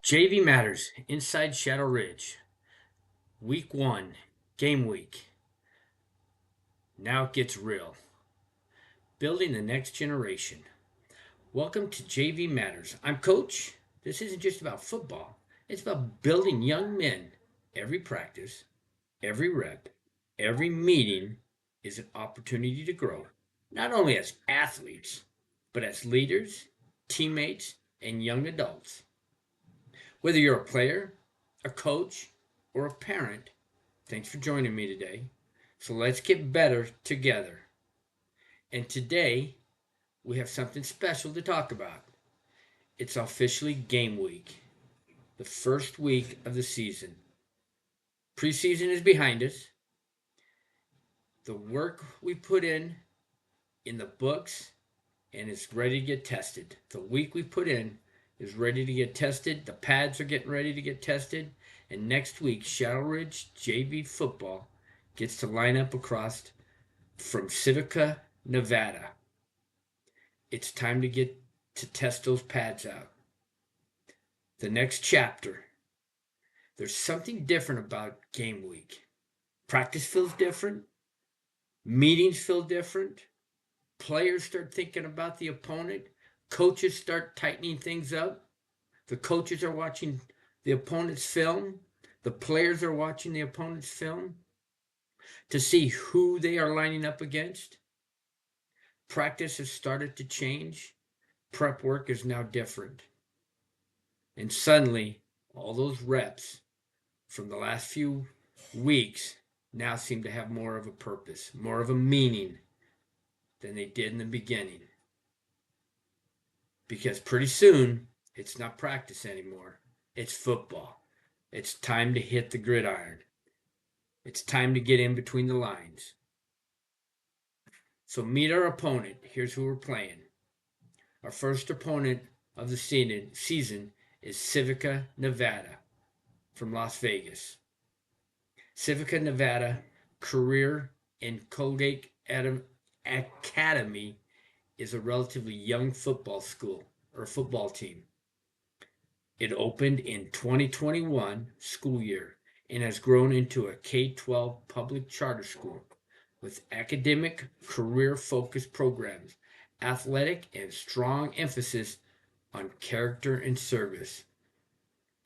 JV Matters, Inside Shadow Ridge, Week 1, Game Week. Now it gets real. Building the next generation. Welcome to JV Matters. I'm Coach. This isn't just about football, it's about building young men. Every practice, every rep, every meeting is an opportunity to grow, not only as athletes, but as leaders, teammates, and young adults. Whether you're a player, a coach, or a parent, thanks for joining me today. So let's get better together. And today, we have something special to talk about. It's officially game week, the first week of the season. Preseason is behind us. The work we put in the books and it's ready to get tested. The week we put in is ready to get tested. The pads are getting ready to get tested. And next week, Shadow Ridge JV football gets to line up across from CIVICA, Nevada. It's time to get to test those pads out. The next chapter. There's something different about game week. Practice feels different. Meetings feel different. Players start thinking about the opponent. Coaches start tightening things up. The coaches are watching the opponent's film. The players are watching the opponent's film to see who they are lining up against. Practice has started to change. Prep work is now different. And suddenly, all those reps from the last few weeks now seem to have more of a purpose, more of a meaning than they did in the beginning. Because pretty soon, it's not practice anymore. It's football. It's time to hit the gridiron. It's time to get in between the lines. So meet our opponent. Here's who we're playing. Our first opponent of the season is CIVICA Nevada from Las Vegas. CIVICA Nevada Career and Colgate Academy is a relatively young football school or football team. It opened in 2021 school year and has grown into a K-12 public charter school with academic, career-focused programs, athletic, and strong emphasis on character and service.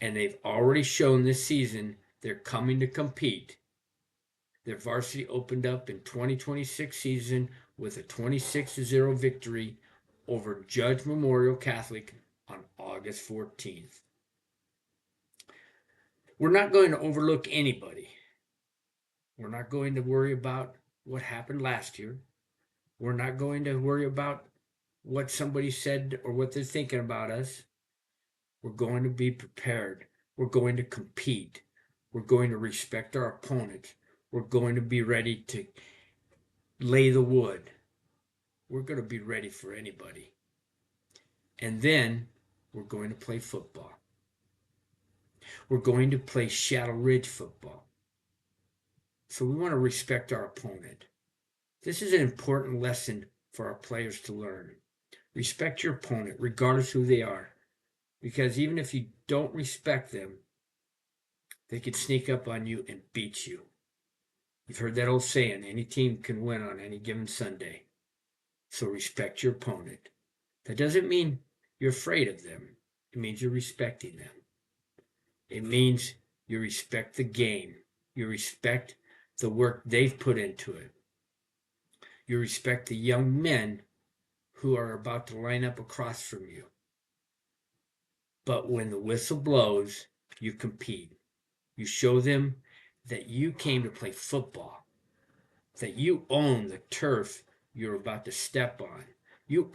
And they've already shown this season they're coming to compete. Their varsity opened up in 2026 season with a 26-0 victory over Judge Memorial Catholic on August 14th. We're not going to overlook anybody. We're not going to worry about what happened last year. We're not going to worry about what somebody said or what they're thinking about us. We're going to be prepared. We're going to compete. We're going to respect our opponents. We're going to be ready to lay the wood. We're going to be ready for anybody. And then we're going to play football. We're going to play Shadow Ridge football. So we want to respect our opponent. This is an important lesson for our players to learn. Respect your opponent, regardless who they are. Because even if you don't respect them, they can sneak up on you and beat you. You've heard that old saying, any team can win on any given Sunday. So respect your opponent. That doesn't mean you're afraid of them. It means you're respecting them. It means you respect the game. You respect the work they've put into it. You respect the young men who are about to line up across from you. But when the whistle blows, you compete. You show them that you came to play football, that you own the turf you're about to step on. You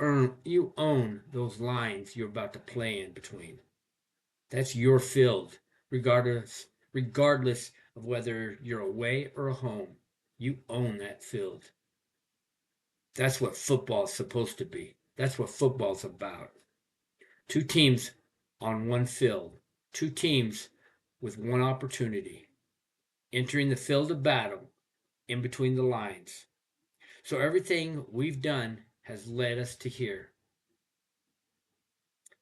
own those lines you're about to play in between. That's your field, regardless of whether you're away or home. You own that field. That's what football's supposed to be. That's what football's about. Two teams on one field. Two teams with one opportunity. Entering the field of battle in between the lines. So everything we've done has led us to here.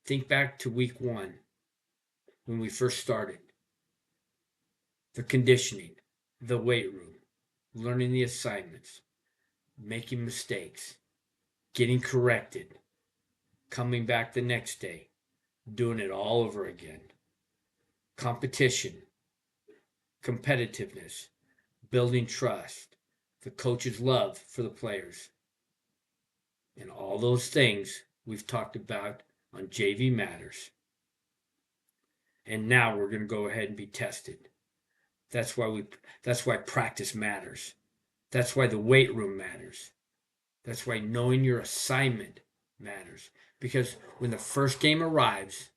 Think back to week 1. when we first started. The conditioning, the weight room, learning the assignments, making mistakes, getting corrected, coming back the next day, doing it all over again. Competition, competitiveness, building trust, the coach's love for the players, and all those things we've talked about on JV Matters. And now we're going to go ahead and be tested. That's why practice matters. That's why the weight room matters. That's why knowing your assignment matters. Because when the first game arrives,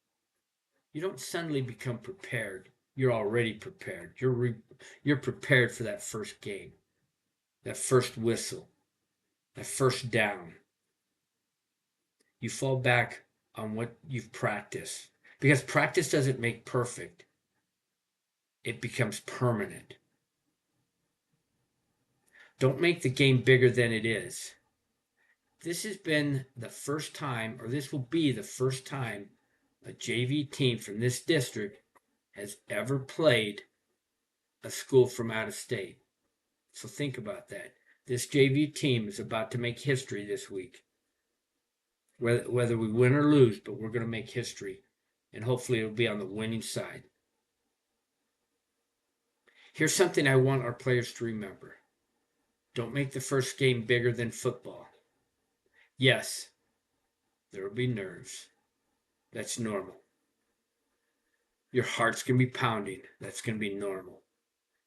you don't suddenly become prepared. You're already prepared. You're prepared for that first game, that first whistle, that first down. You fall back on what you've practiced. Because practice doesn't make perfect. It becomes permanent. Don't make the game bigger than it is. This has been the first time, or this will be the first time, a JV team from this district has ever played a school from out of state. So think about that. This JV team is about to make history this week. Whether we win or lose, but we're going to make history. And hopefully it'll be on the winning side. Here's something I want our players to remember. Don't make the first game bigger than football. Yes, there will be nerves. That's normal. Your heart's going to be pounding. That's going to be normal.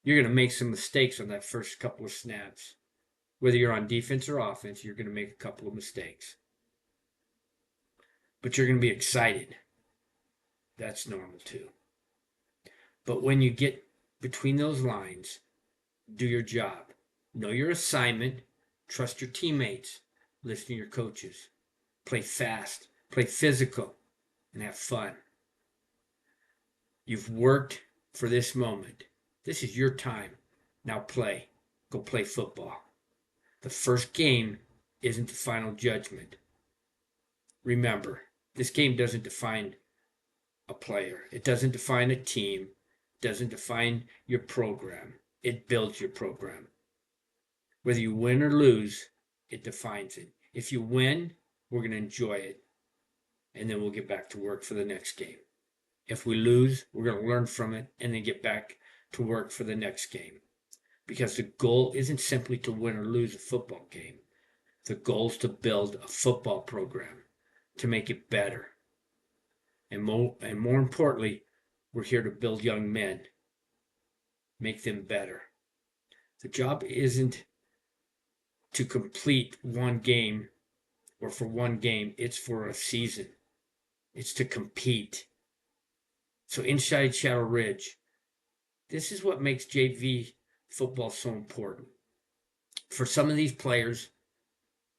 You're going to make some mistakes on that first couple of snaps. Whether you're on defense or offense, you're going to make a couple of mistakes. But you're going to be excited. That's normal too. But when you get between those lines, do your job. Know your assignment. Trust your teammates. Listen to your coaches. Play fast. Play physical. And have fun. You've worked for this moment. This is your time. Now play. Go play football. The first game isn't the final judgment. Remember, this game doesn't define a player. It doesn't define a team. It doesn't define your program. It builds your program. Whether you win or lose, it defines it. If you win, we're going to enjoy it. And then we'll get back to work for the next game. If we lose, we're going to learn from it and then get back to work for the next game. Because the goal isn't simply to win or lose a football game. The goal is to build a football program, to make it better. And more importantly, we're here to build young men, make them better. The job isn't to complete one game or for one game, it's for a season. It's to compete. So inside Shadow Ridge, this is what makes JV football so important. For some of these players,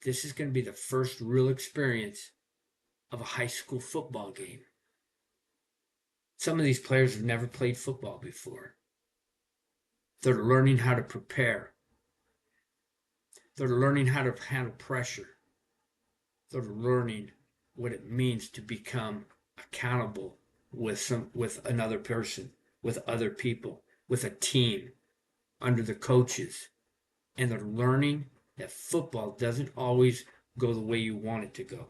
this is going to be the first real experience of a high school football game. Some of these players have never played football before. They're learning how to prepare. They're learning how to handle pressure. They're learning what it means to become accountable with another person, with other people, with a team, under the coaches. And they're learning that football doesn't always go the way you want it to go.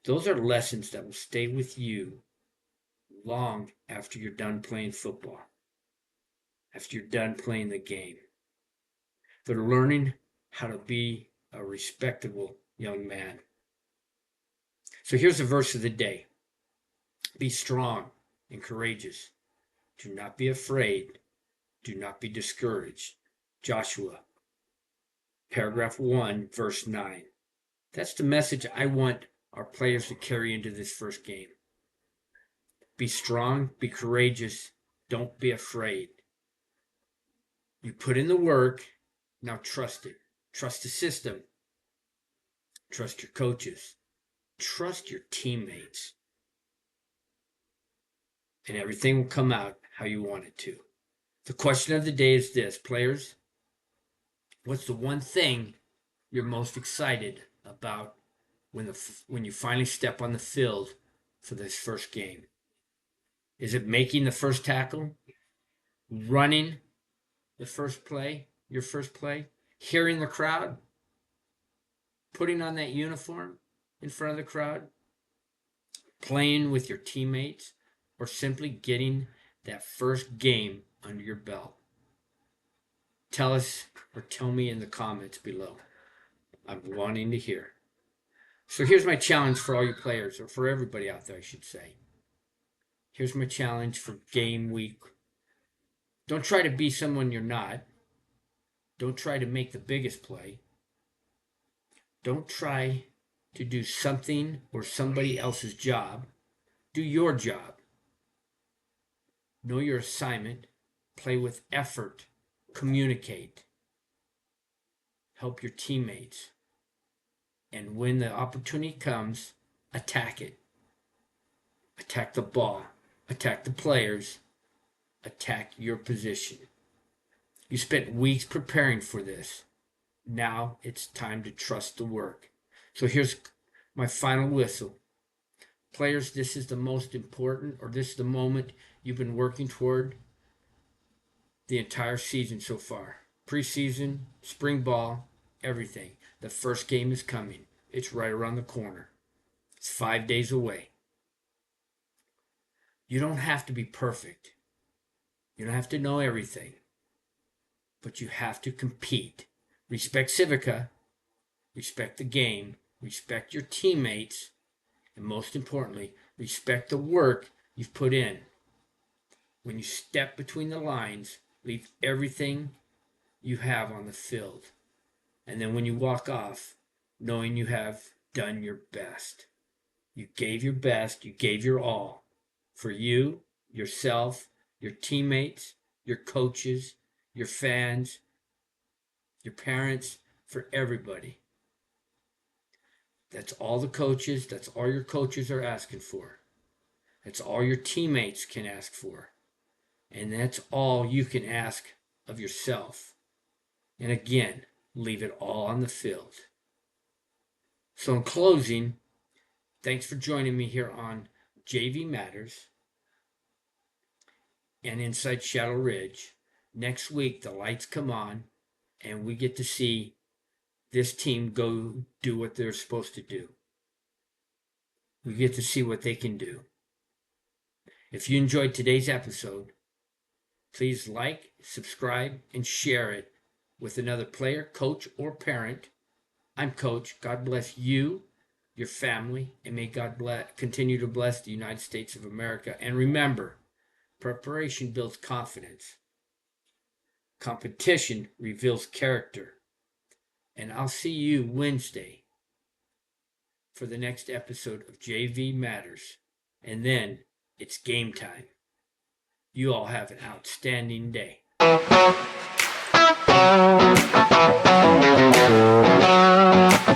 Those are lessons that will stay with you long after you're done playing football, after you're done playing the game. They're learning how to be a respectable young man. So here's the verse of the day. Be strong and courageous. Do not be afraid. Do not be discouraged. Joshua, paragraph 1, verse 9. That's the message I want our players to carry into this first game. Be strong, be courageous, don't be afraid. You put in the work, now trust it. Trust the system. Trust your coaches. Trust your teammates. And everything will come out how you want it to. The question of the day is this, players. What's the one thing you're most excited about when you finally step on the field for this first game? Is it making the first tackle? Running the first play, your first play? Hearing the crowd? Putting on that uniform in front of the crowd? Playing with your teammates? Or simply getting that first game under your belt? Tell us or tell me in the comments below. I'm wanting to hear. So here's my challenge for all you players, or for everybody out there, I should say. Here's my challenge for game week. Don't try to be someone you're not. Don't try to make the biggest play. Don't try to do something or somebody else's job. Do your job. Know your assignment. Play with effort. Communicate. Help your teammates. And when the opportunity comes, attack it. Attack the ball. Attack the players. Attack your position. You spent weeks preparing for this. Now it's time to trust the work. So here's my final whistle. Players, this is the most important, or this is the moment you've been working toward the entire season so far. Preseason, spring ball, everything. The first game is coming. It's right around the corner. It's 5 days away. You don't have to be perfect. You don't have to know everything. But you have to compete. Respect Civica. Respect the game. Respect your teammates. And most importantly, respect the work you've put in. When you step between the lines, leave everything you have on the field. And then when you walk off, knowing you have done your best. You gave your best. You gave your all. For you, yourself, your teammates, your coaches, your fans, your parents, for everybody. That's all the coaches, that's all your coaches are asking for. That's all your teammates can ask for. And that's all you can ask of yourself. And again, leave it all on the field. So in closing, thanks for joining me here on JV Matters and Inside Shadow Ridge. Next week, the lights come on, and we get to see this team go do what they're supposed to do. We get to see what they can do. If you enjoyed today's episode, please like, subscribe, and share it with another player, coach, or parent. I'm Coach. God bless you, your family, and may God continue to bless the United States of America. And remember, preparation builds confidence. Competition reveals character. And I'll see you Wednesday for the next episode of JV Matters. And then it's game time. You all have an outstanding day.